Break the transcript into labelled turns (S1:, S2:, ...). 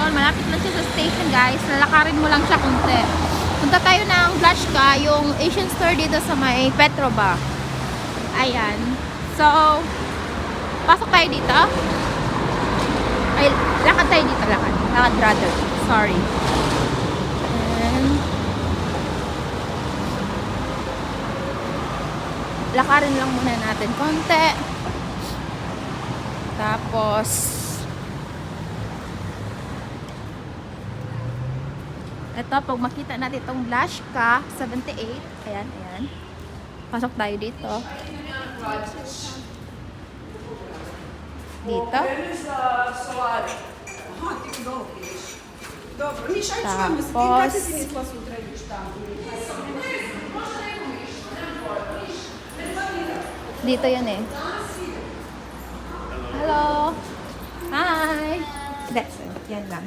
S1: station. Malapit lang siya sa station, guys. Lalakarin mo lang siya kunti. Punta tayo ng Blashka, yung Asian store dito sa may Petroba. Ayan. So, pasok tayo dito. Ay, lakad tayo dito, lakad. Lakad, brother. Sorry. And, lakarin lang muna natin konti. Tapos, ito, pag makita natin itong Blashka 78, ayan, ayan. Pasok tayo dito. Dito. Tapos, dito yan eh. Hello. Hi. That's it. Yan lang.